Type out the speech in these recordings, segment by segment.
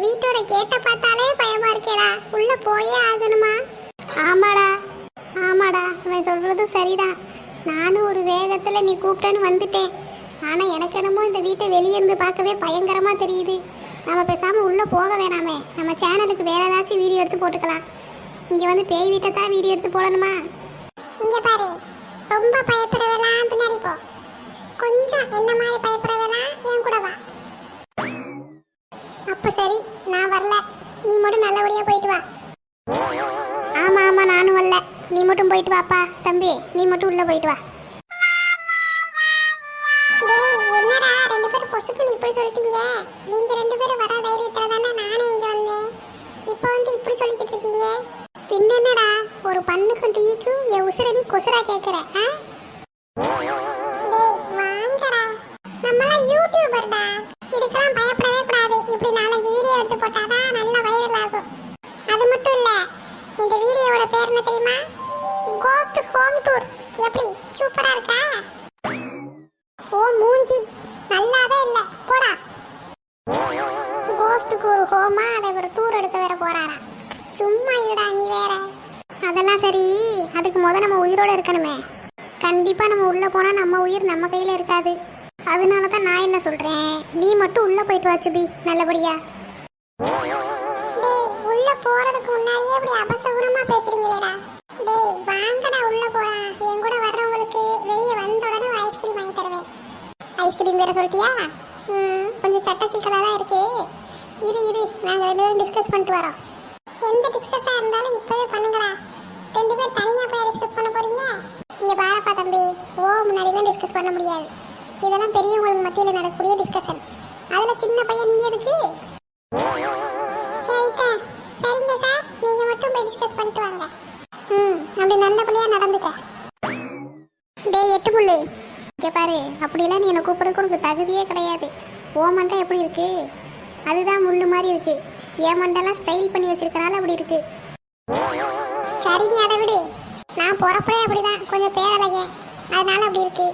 வீட்டோட கேட்ட பார்த்தாலே பயமா இருக்கேடா. உள்ள போயே ஆகணுமா? ஆமாடா ஆமாடா, அவன் சொல்றது சரிதான். நானும் ஒரு வேகத்துல நீ கூப்பிட்டேன்னு வந்துட்டேன். ஆனா எனக்கு என்னமோ இந்த வீட்டை வெளியே இருந்து பார்க்கவே பயங்கரமா தெரியுது. நம்ம பேசாம உள்ள போக வேணாமே. நம்ம சேனலுக்கு வேற ஏதாச்சும் வீடியோ எடுத்து போட்டுக்கலாம். இங்க வந்து பேய் வீட்டை தான் வீடியோ எடுத்து போடணுமா? இங்க பாரு, ரொம்ப பயப்படலாம் பின்னாடி போ. கொஞ்சம் என்ன மாதிரி பயப்படலாம் என் கூட வா. அப்ப சரி, நான் வரல. நீ மட்டும் நல்லபடியா போயிட்டு வா. ஆமா ஆமா, நானும் வரல. நீ மட்டும் போயிட்டு வாப்பா. தம்பி, நீ மட்டும் உள்ள போயிட்டு வா. என்னடா ரெண்டு பேரும் பொசுக்குன்னு இப்படி சொல்லிட்டீங்க? நீங்க ரெண்டு பேரும் வர தைரியத்துல தானே நானே இங்க வந்தேன். இப்போ வந்து இப்படி சொல்லிக்கிட்டு இருக்கீங்க. பின்ன என்னடா, ஒரு பண்ணுக்கும் டீக்கும் என் உசுரடி கொசுரா கேக்குற? டேய் வாங்கடா, நம்மலாம் யூடியூபர்டா. இதுக்கெல்லாம் பயப்படவே கூடாது. இப்படி 4-5 வீடியோ எடுத்து போட்டாதான் நல்ல வைரல் ஆகும். அது மட்டும் இல்ல, இந்த வீடியோவோட பேர் என்ன தெரியுமா? Ghost home tour. எப்படி சூப்பரா இருக்கா? ஓ மூஞ்சி நல்லாவே இல்ல, போடா. கோஸ்டுக்கு ஒரு ஹோமா, அதை ஒரு டூர் எடுக்க வேற போறாரா? சும்மா இருடா நீ வேற. அதெல்லாம் சரி, அதுக்கு நம்ம உயிரோட இருக்கணுமே. கண்டிப்பா நம்ம உள்ள போனா நம்ம உயிர் நம்ம கையில இருக்காது. அதனாலதான் நான் என்ன சொல்றேன், நீ மட்டும் உள்ள போயிட்டு வா சுபி, நல்லபடியா. டேய், உள்ள போறதுக்கு முன்னாடியே இப்படி அபசகுனமா பேசுறீங்களேடா. டேய் வாங்கடா, உள்ள போலாம். என் கூட வர்றவங்களுக்கு வெளியே வந்த உடனே ஐஸ்கிரீம் வாங்கி தருவேன். ஐஸ்கிரீம் வேற சொல்லிட்டியா? கொஞ்சம் சட்ட சிக்கலா தான் இருக்கு. இரு நாங்க 2 பேரும் டிஸ்கஸ் பண்ணிட்டு வரோம். எந்த டிஸ்கஸா இருந்தாலும் இப்பவே பண்ணுங்கடா. 2 பேர் தனியா போய் டிஸ்கஸ் பண்ண போறீங்க? இங்க பாருப்பா தம்பி, முன்னாடிலாம் டிஸ்கஸ் பண்ண முடியாது. இதெல்லாம் பெரியவங்களுக்கு மத்தியில நடக்கக்கூடிய டிஸ்கஷன். அதுல சின்ன பையன் நீ எதுக்கு? சரிங்க சார், நீங்க மட்டும் போய் டிஸ்கஸ் பண்ணிட்டு வாங்க. அப்படி நல்லபடியா நடந்துக்க. டேய் எட்டு புள்ளு, இங்க பாரு, அப்படியெல்லாம் நீ என்ன கூப்பிடுறதுக்கு உனக்கு தகுதியே கிடையாது. ஓ மண்டை எப்படி இருக்கு? அதுதான் முள்ளு மாதிரி இருக்கு. என் மண்டெல்லாம் ஸ்டைல் பண்ணி வச்சிருக்கனால அப்படி இருக்கு. சரி நீ அதை விடு. நான் போறப்பே அப்படிதான், கொஞ்சம் பேரழக, அதனால அப்படி இருக்கு.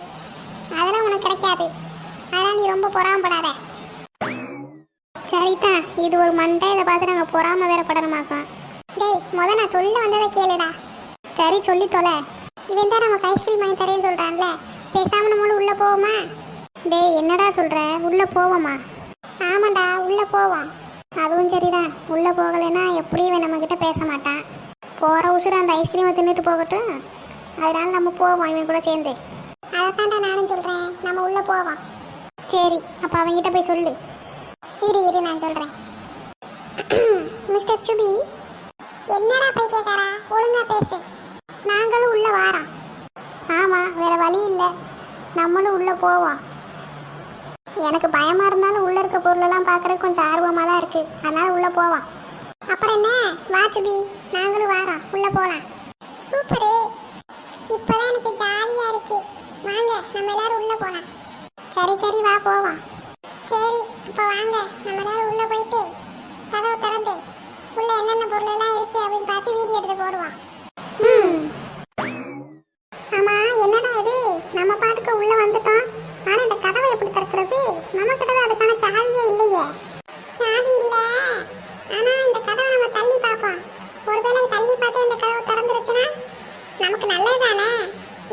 அதெல்லாம் உனக்கு கிடைக்காது. அதான் நீ ரொம்ப பொறாமப்படாத. சரிதான், இது ஒரு மண்டை. இதை பார்த்து நாங்கள் பொறாம வேற படணுமாக்கா? டேய் நான் சொல்ல வந்ததை கேளுடா. சரி சொல்லி தொலை. இவன் தான் நமக்கு ஐஸ்கிரீம் வாங்கி தரேன்னு சொல்றான்ல, பேசாம நம்மளும் உள்ள போவோமா? டேய் என்னடா சொல்ற, உள்ள போவோமா? ஆமாண்டா, உள்ள போவோம். அதுவும் சரிதான், உள்ள போகலைன்னா எப்படியும் நம்ம கிட்ட பேச மாட்டான். போற உசுறு அந்த ஐஸ்கிரீமை தின்னுட்டு போகட்டும். அதனால நம்ம போவோம் இவன் கூட சேர்ந்து. அதைத்தாண்டா நானும் சொல்றேன், நம்ம உள்ள போவோம். சரி, அப்ப அவங்கிட்ட போய் சொல்லு. இரு நான் சொல்றேன். மிஸ்டர் சுபி, என்னடா பைத்தியக்காரா, ஒழுங்கா பேசு. நாங்களும் உள்ள வாரோம். ஆமா, வேற வழி இல்லை, நம்மளும் உள்ள போவோம். எனக்கு பயமா இருந்தாலும் உள்ள இருக்க பொருளெல்லாம் பார்க்கறது கொஞ்சம் ஆர்வமா தான் இருக்கு. அதனால உள்ள போவோம். அப்புறம் என்ன, வா சுபி, நாங்களும் வாரோம், உள்ள போலாம். சூப்பரு, இப்பதான் எனக்கு ஜாலியா இருக்கு. வாங்க நம்ம எல்லாரும் உள்ள போலாம். சரி வா போவோம். சரி இப்ப வாங்க நம்ம எல்லாரும் உள்ள போயிட்டு கதவை திறந்து உள்ள என்னென்ன பொருள் எல்லாம் இருக்கு அப்படின்னு பார்த்து வீடியோ எடுத்து போடுவோம். ஆமா என்னடா இது, நம்ம பாட்டுக்கு உள்ள வந்துட்டோம். ஆனா இந்த கதவை எப்படி திறக்கிறது? நம்ம கிட்ட அதுக்கான சாவியே இல்லையே. சாவி இல்ல, ஆனா இந்த கதவை நம்ம தள்ளி பார்ப்போம். ஒருவேளை தள்ளி பார்த்து இந்த கதவை திறந்துருச்சுன்னா நமக்கு நல்லது தானே.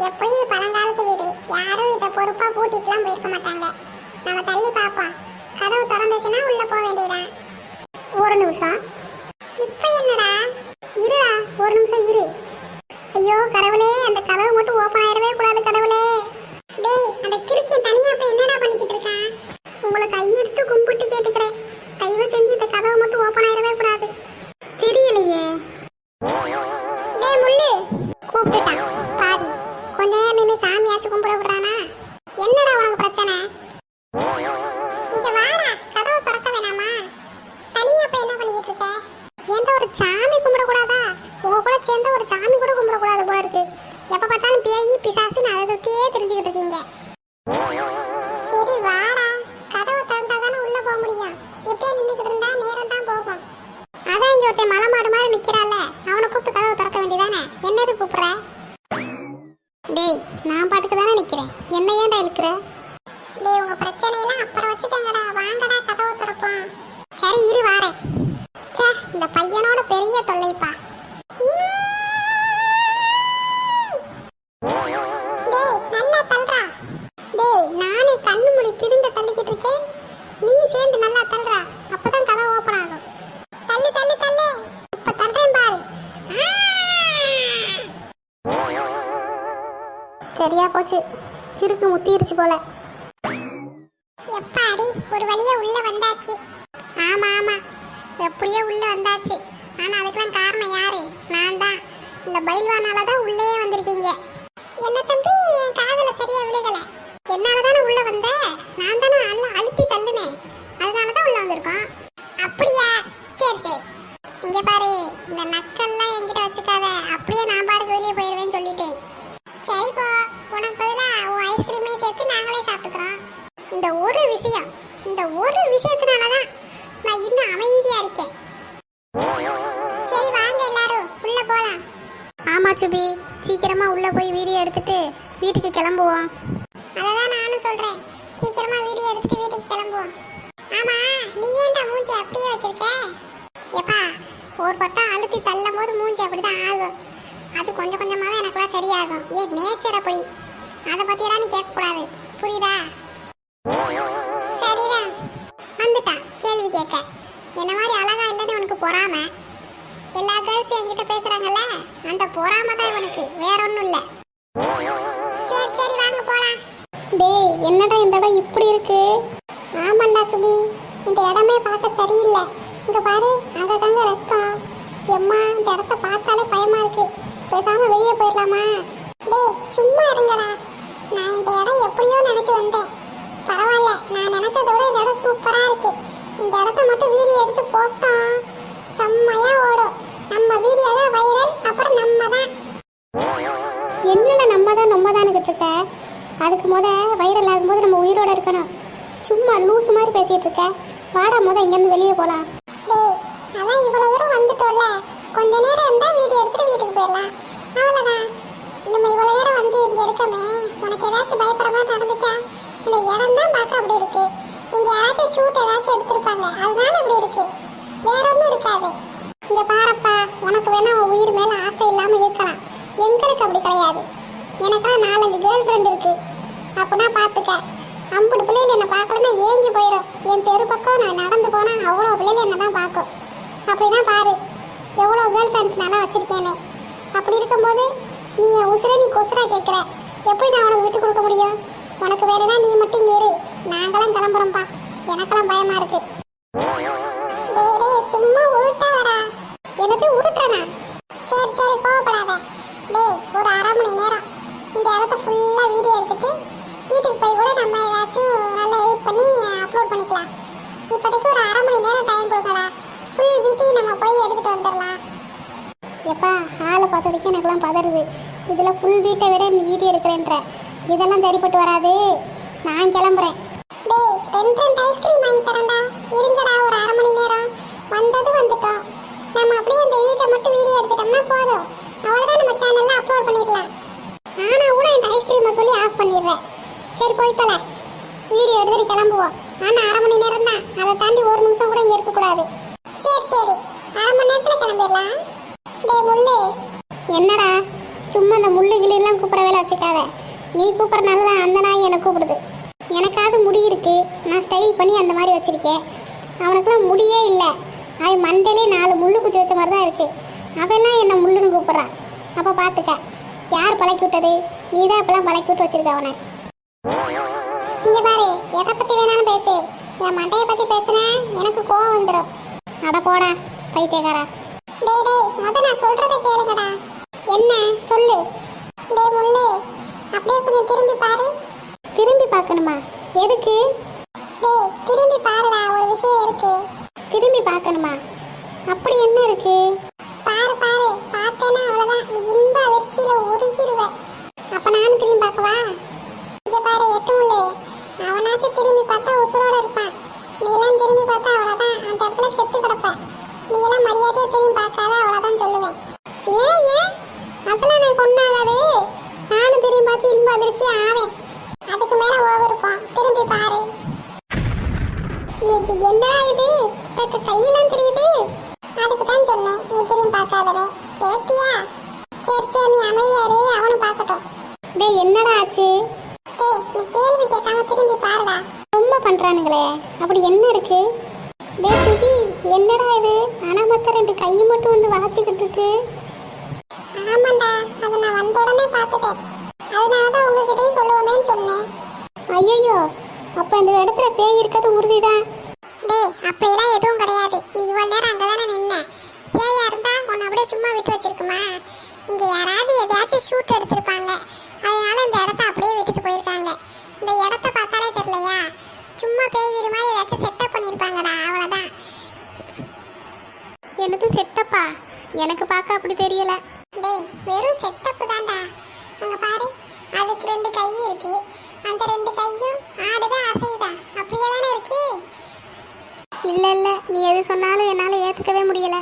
எப்படியும் பழங்காலத்து வீடு, யாரும் இதை பொறுப்பா பூட்டிட்டுலாம் போயிருக்க மாட்டாங்க. நம்ம தள்ளி பார்ப்போம். கதவு திறந்துச்சுன்னா உள்ள போக வேண்டியதான். ஒரு நிமிஷம், இப்ப என்னடா? இருடா, ஒரு நிமிஷம் இரு. ஐயோ கடவுளே, அந்த கதவு மட்டும் ஓபன் ஆயிடவே கூடாது கடவுளே. டேய், அந்த கிறுக்கன் தனியா போய் என்னடா பண்ணிக்கிட்டு இருக்கான்? உங்களை கையெடுத்து கும்பிட்டு கேட்டுக்கிறேன், தயவு செஞ்சு இந்த கதவை மட்டும் ஓபன் ஆயிடவே கூடாது. தெரியலையே. டேய் முள்ளு, கூப்பிட்டுட்டான் பாவி. கொஞ்ச நேரம் நின்று சாமியாச்சும் கும்பிட விடுறானா? என்னடா உனக்கு பிரச்சனை? இங்க வாடா, கதவை திறக்க வேணாமா? தனியா போய் என்ன பண்ணிக்கிட்டு இருக்க? என்கிட்ட ஒரு சாமி கும்பிட கூடாதா? உங்க கூட சேர்ந்து ஒரு சாமி கூட கும்பிட கூடாது போல இருக்கு. எப்ப பார்த்தாலும் பேயி பிசாசுன்னு அதை சுத்தியே தெரிஞ்சுக்கிட்டு இருக்கீங்க. சரி வாடா, கதவை திறந்தாதானே உள்ள போக முடியும். எப்படியே நின்றுக்கிட்டு இருந்தா நேரம் தான் போகும். அதான் இங்க ஒருத்தன் மலை மாடு மாதிரி நிக்கிறான்ல, அவனை கூப்பிட்டு கதவை திறக்க வேண்டியதானே. என்னது கூப்பிடுற? டேய் நான் பாட்டுக்கு தானே நிக்கிறேன், என்ன ஏன்டா இருக்கிற? டேய் உங்க பிரச்சனையெல்லாம் அப்புறம் வச்சுக்கங்கடா, வாங்கடா கதவை திறப்போம். சரி இரு வாரேன். ச்சே, இந்த பையனோட பெரிய தொல்லைப்பா. டேய் நல்லா தள்ளுறா. டேய் நானே கண்ணு மூடி திருந்த தள்ளிக்கிட்டு இருக்கேன், நீ சேர்ந்து நல்லா தள்ளுறா. அப்பதான் கதை ஓப்பன் ஆகும். தள்ளு தள்ளு தள்ளு, இப்ப தள்ளுறேன் பாரு. சரியா போச்சு, கிறுக்கு முத்திடுச்சு போல. எப்பாடி ஒரு வழியா உள்ள வந்தாச்சு. ஆமா ஆமா, எப்படியோ உள்ள வந்தாச்சு. ஆனா அதுக்கெல்லாம் காரணம் யாரு? நான் தான். இந்த பைல்வானால தான் உள்ளே வந்திருக்கீங்க. என்ன தம்பி, என் காதுல சரியா விழுகல. என்னாலதானே உள்ள வந்த, நான் தானே நல்லா அழுத்தி தள்ளுனேன், அதனாலதான் உள்ள வந்திருக்கோம். அப்படியா? சரி சரி. இங்க பாரு, இந்த நக்கல்லாம் என்கிட்ட வச்சுக்காத. அப்படியே நான் பாட்டுக்கு வெளியே போயிடுவேன்னு சொல்லிட்டேன். சரி போ, உனக்கு பதிலா உன் ஐஸ்கிரீமே சேர்த்து நாங்களே சாப்பிட்டுக்கிறோம். இந்த ஒரு விஷயத்தினாலதான் நான் இன்னும் அமைதியா இருக்கேன். சரி வாங்க எல்லாரும் உள்ள போலாம். ஆமா சுபி, சீக்கிரமா உள்ள போய் வீடியோ எடுத்துட்டு வீட்டுக்கு கிளம்புவோம். அததான் நானும் சொல்றேன், சீக்கிரமா வீடியோ எடுத்துட்டு வீட்டுக்கு கிளம்புவோம். ஆமா, நீ ஏன்டா மூஞ்சி அப்படியே வச்சிருக்க? ஏப்பா, ஒரு பட்டம் அழுத்தி தள்ளும் போது மூஞ்சி அப்படிதான் ஆகும். அது கொஞ்சம் கொஞ்சமாவே எனக்குலாம் சரியாகும். ஏன் நேச்சர் அப்படி, அதை பத்தியெல்லாம் நீ கேட்க கூடாது, புரியுதா? சரிதான், வந்துட்டான் கேள்வி கேட்க. என்ன மாதிரி அழகா இல்லைன்னு உனக்கு பொறாம. எல்லா கேர்ள்ஸும் என்கிட்ட பேசுறாங்கல்ல, அந்த பொறாம தான் இவனுக்கு, வேற ஒன்றும் இல்லை. சரி சரி வாங்க போலாம். டேய் என்னடா இந்த இடம் இப்படி இருக்கு? ஆமாண்டா சுபி, இந்த இடமே பார்க்க சரியில்லை. இங்க பாரு, அங்கங்க ரத்தம். எம்மா, இந்த இடத்த பார்த்தாலே பயமா இருக்கு. பேசாம வெளியே போயிடலாமா? டேய் சும்மா இருங்கடா, நான் இந்த இடம் எப்படியோ நினைச்சு வந்தேன். பரவாயில்ல, நான் நினைச்சதோட இந்த இடம் சூப்பரா இருக்கு. இந்த இடத்த மட்டும் வீடியோ எடுத்து போட்டோம், செம்மையா ஓடும். நம்ம வீடியோ தான் வைரல், அப்புறம் நம்ம தான். என்னடா நம்ம தான் இருக்க? அதுக்கு வைரல் ஆகும்போது நம்ம உயிரோட இருக்கணும். சும்மா லூசு மாதிரி பேசிட்டு இருக்க. வாடா இங்கேருந்து வெளியே போலாம். டேய் அதான் இவ்வளவு தூரம் வந்துட்டோம்ல, கொஞ்ச நேரம் இருந்தா வீடியோ எடுத்துட்டு வீட்டுக்கு போயிடலாம், அவ்வளவுதான். நம்ம இவ்வளவு நேரம் வந்து இங்க இருக்கமே, உனக்கு ஏதாச்சும் பயப்பட மாதிரி நடந்துச்சா? இந்த இடம் தான் பார்க்க அப்படி இருக்கு. இங்க யாராச்சும் ஷூட் ஏதாச்சும் எடுத்திருப்பாங்க, அதனால இப்படி இருக்கு, வேற ஒன்றும் இருக்காது. இங்க பாருப்பா, உனக்கு வேணா உன் உயிர் மேல ஆசை இல்லாம இருக்கலாம், எங்களுக்கு அப்படி கிடையாது. எனக்கெல்லாம் 4-5 கேர்ள் ஃப்ரெண்ட் இருக்கு. அப்படின்னா பாத்துக்க, 50 பிள்ளைகள் என்ன பார்க்கலன்னா ஏங்கி போயிடும். என் தெரு பக்கம் நான் நடந்து போனா அவ்வளோ பிள்ளைகள் என்ன தான் பார்க்கும். அப்படின்னா பாரு எவ்வளோ கேர்ள் ஃப்ரெண்ட்ஸ் நல்லா வச்சிருக்கேன்னு. அப்படி இருக்கும்போது நீ என் உசுரை நீ கொசுரா கேட்குற, எப்படி நான் உனக்கு விட்டு கொடுக்க முடியும்? உனக்கு வேணும்னா நீ மட்டும் இங்கே இரு, நாங்களாம் கிளம்புறோம்ப்பா, எனக்கெல்லாம் பயமா இருக்கு. டேய் டேய் சும்மா உருட்டா வரா. எனக்கு உருட்டுறனா? சரி சரி கோவப்படாத. டேய் ஒரு 1/2 மணி நேரம் இந்த இடத்த ஃபுல்லாக வீடியோ எடுத்துட்டு வீட்டுக்கு போய் கூட நம்ம ஏதாச்சும் நல்லா எடிட் பண்ணி அப்லோட் பண்ணிக்கலாம். இப்போதைக்கு ஒரு 1/2 மணி நேரம் டைம் கொடுக்கடா, ஃபுல் வீட்டையும் நம்ம போய் எடுத்துட்டு வந்துடலாம். எப்பா ஹாலை பார்த்ததுக்கு எனக்குலாம் பதறுது. இதில் ஃபுல் வீட்டை விட நீ வீடியோ எடுக்கிறேன்ற, இதெல்லாம் சரிப்பட்டு வராது. நான் கிளம்புறேன். டேய் 2 ஐஸ்கிரீம் வாங்கி தரேன்டா, இருங்கடா ஒரு 1/2 மணி நேரம். வந்துட்டோம், நம்ம அப்படியே அந்த வீட்டை மட்டும் வீடியோ எடுத்துட்டோம்னா போதும், அவ்வளோதான். நம்ம சேனலில் அப்லோட் பண்ணிடலாம். ஆனால் கூட இந்த ஐஸ்கிரீமை சொல்லி ஆஃப் பண்ணிடுறேன். சரி போய்த்தல, வீடியோ எடுத்துட்டு கிளம்புவோம். ஆனால் 1/2 மணி நேரம் தான், அதை தாண்டி 1 நிமிஷம் கூட இங்கே இருக்கக்கூடாது. சரி சரி 1/2 மணி நேரத்தில் கிளம்பிடலாம். டே முள்ளு. என்னடா சும்மா அந்த முள்ளு கிளியெல்லாம் கூப்பிட்ற வேலை வச்சுக்காத. நீ கூப்பிட்றனால அந்த நாய் என்னை கூப்பிடுது. எனக்காவது முடி இருக்கு, நான் ஸ்டைல் பண்ணி அந்த மாதிரி வச்சிருக்கேன். அவனுக்குலாம் முடியே இல்லை, அவன் மண்டையிலே 4 முள்ளு குத்தி வச்ச மாதிரி தான் இருக்கு. அவெல்லாம் என்னை முள்ளுன்னு கூப்பிட்றான். அப்போ பார்த்துக்க, யார் பழக்கி விட்டது? நீ தான் இப்பெல்லாம் பழக்கி விட்டு வச்சிருக்க அவனை. இங்க பாரு, எதை பத்தி வேணாலும் பேசு, என் மண்டையை பத்தி பேசுனா எனக்கு கோவம் வந்துடும். அட போடா பைத்தியக்காரா. டேய் டேய் நான் சொல்றதை கேளுங்கடா. என்ன சொல்லு? டேய் முள்ளு, அப்படியே கொஞ்சம் திரும்பி பாரு. திரும்பி பார்க்கணுமா? எதுக்கு? டேய் திரும்பி பாருடா, ஒரு விஷயம் இருக்கு. திரும்பி பார்க்கணுமா? அப்படி என்ன இருக்கு? பாரு பாரு, பார்த்தேன்னா அவ்வளவுதான், நீ இன்ப அதிர்ச்சியில உருகிடுவ. அப்ப நானும் திரும்பி பார்க்கவா? இங்க பாரு எட்டுமுள்ளு, அவனாச்சும் திரும்பி பார்த்தா உசுரோட இருப்பான். நீ எல்லாம் திரும்பி பார்த்தா அவ்வளவுதான், அந்த இடத்துல செத்து கிடப்ப. நீ எல்லாம் மரியாதையை திரும்பி பார்க்காத, அவ்வளவுதான் சொல்லுவேன். ஏன் அதெல்லாம் நான் கொண்டாகாது. நானும் திரும்பி பார்த்து இன்ப அதிர்ச்சி ஆவேன். அதுக்கு மேல ஓவர் இருப்பான். திரும்பி பாரு. என்னடா இது, என்னடா ஆச்சு? டேய் நீ கேள்வி கேட்காம திரும்பி பாருடா. ரொம்ப பண்றானுங்களே. அப்படி என்ன இருக்கு? டேய் சுபி, என்னடா இது? அனாமத்த ரெண்டு கை மட்டும் வந்து வாச்சிக்கிட்டு இருக்கு. ஆமாண்டா, அதை நான் வந்த உடனே பார்த்துட்டேன். அதனால தான் உங்ககிட்டயும் சொல்லுவோமேன்னு சொன்னேன். ஐயோ, அப்ப இந்த இடத்துல பேய் இருக்கிறது உறுதிதான். டேய் அப்படிலாம் எதுவும் கிடையாது. நீ இவ்வளவு நேரம் அங்கதானே நின்ன. பேயா இருந்தா உன்னை அப்படியே சும்மா விட்டு வச்சிருக்குமா? இங்க யாராவது எதையாச்சும் ஷூட் எடுத்திருப்பாங்க. அதனால இந்த இடத்த அப்படியே விட்டுட்டு போயிருக்காங்க. இந்த இடத்த பார்த்தாலே தெரியலையா? சும்மா பேய் வீடு மாதிரி ஏதாச்சும் செட்டப் பண்ணியிருப்பாங்கடா, அவ்வளோதான். என்னது செட்டப்பா? எனக்கு பார்க்க அப்படி தெரியல. டேய் வெறும் செட்டப் தான்டா. அங்க பாரு, அதுக்கு ரெண்டு கை இருக்கு. அந்த ரெண்டு கையும் ஆடுதான் அசையுதா, அப்படியே தானே இருக்கு. இல்ல இல்ல, நீ எது சொன்னாலும் என்னால ஏத்துக்கவே முடியல.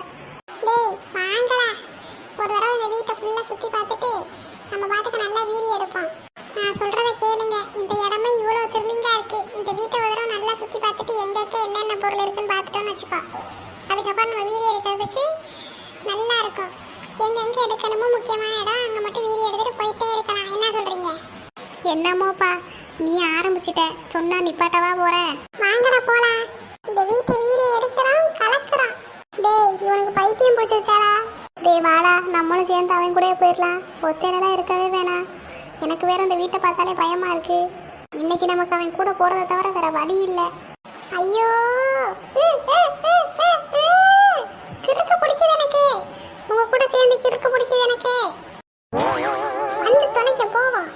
டேய் வாங்கடா, ஒரு தடவை இந்த வீட்டை ஃபுல்லா சுத்தி பார்த்துட்டு நம்ம பாட்டுக்கு நல்லா வீடியோ எடுப்போம். நான் சொல்றத கேளுங்க. இந்த இடமே இவ்வளவு த்ரில்லிங்கா இருக்கு. இந்த வீட்டை ஒரு தடவை நல்லா சுத்தி பார்த்துட்டு எங்க என்னென்ன பொருள் இருக்குன்னு பார்த்துட்டோம்னு வச்சுக்கோ. அதுக்கப்புறம் நம்ம வீடியோ எடுக்கிறதுக்கு நல்லா இருக்கும். எங்க எடுக்கணுமோ முக்கியமான இடம் அங்க மட்டும் வீடியோ எடுத்துட்டு போயிட்டே இருக்கலாம். என்ன சொல்றீங்க? என்னமோப்பா, நீ ஆரம்பிச்சிட்ட, சொன்னா நிப்பாட்டவா போற? வாங்கடா போலாம். இந்த வீட்டை வீடியோ எடுக்கிறோம், கலக்குறோம். டேய் இவனுக்கு பைத்தியம் பிடிச்சிருச்சாடா. டேய் வாடா, நம்மளும் சேர்ந்து அவன் கூட போயிடலாம். ஒத்தையிலாம் இருக்கவே வேணாம். எனக்கு வேற இந்த வீட்டை பார்த்தாலே பயமா இருக்கு. இன்னைக்கு நமக்கு அவன் கூட போறதை தவிர வேற வழி இல்லை. ஐயோ கிறுக்கு பிடிக்குது எனக்கு. உங்க கூட சேர்ந்து கிறுக்கு பிடிக்குது எனக்கு. வந்து துணைக்க போவோம்.